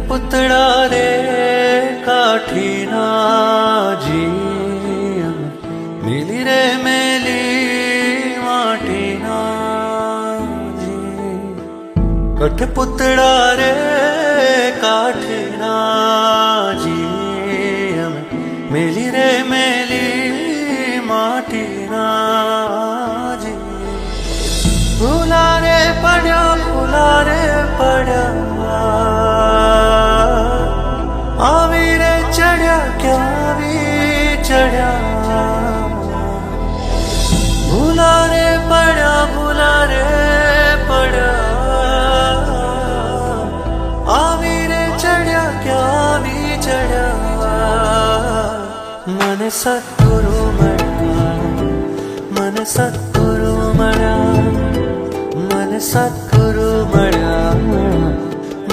पुतड़ा रे काठी ना जी मिली रे मेली माटी ना जी कठपुतड़ा रे काठी ना जी मिली रे मेली माटी ना जी भूला रे पड़ा आवी रे चढ़िया क्या भी चढ़िया भूला रे पड़ा आवी रे चढ़िया क्या भी चढ़िया मन सतगुरु मड़ा मन सतगुरु मड़ा मन सतगुरु मड़ा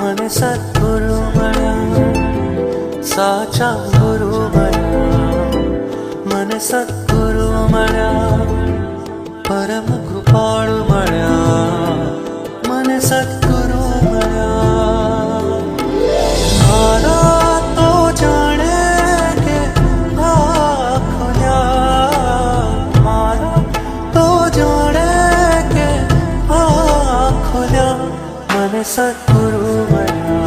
मन सतगुरु मड़ा साचा गुरु मड़ा मन सतगुरु मड़ा परम कृपाळु मड़ा मन सतगुरु मड़ा मारा तो जाने के खुल्या मारा तो जाने के खुल्या मन सतगुरु मड़ा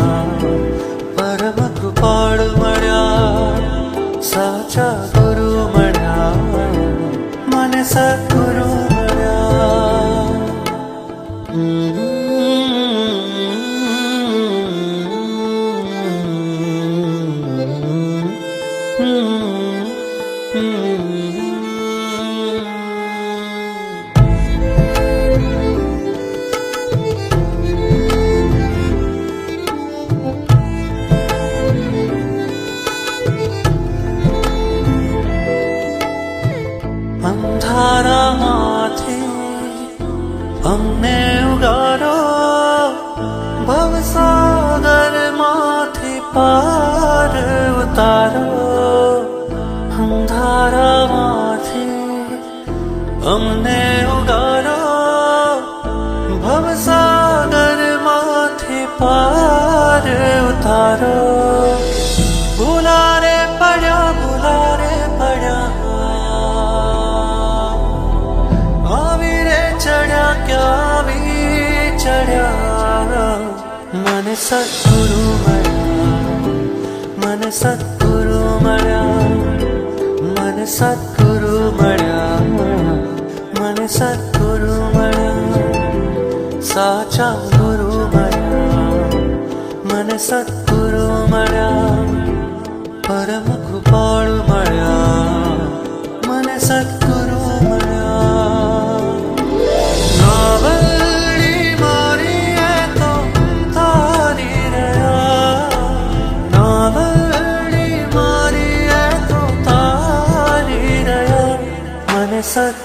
परम कृपाळु मड़ा साचा गुरु मड़ा मन सतगुरु मड़ा अंधारा माथे अमने उगारो भवसागर माथे पार उतारो अंधारा माथे अमने उगारो भवसागर माथे पार उतारो भूला रे पड़ा क्या भी चढ़ा मन सतगुरु मड़ा मन सतगुरु मड़ा मन सतगुरु मड़ा मन सतगुरु मड़ा साचा गुरु मड़ा मन सतगुरु मड़ा परम कृपाळु मड़ा मन सतगुरु मड़ा सत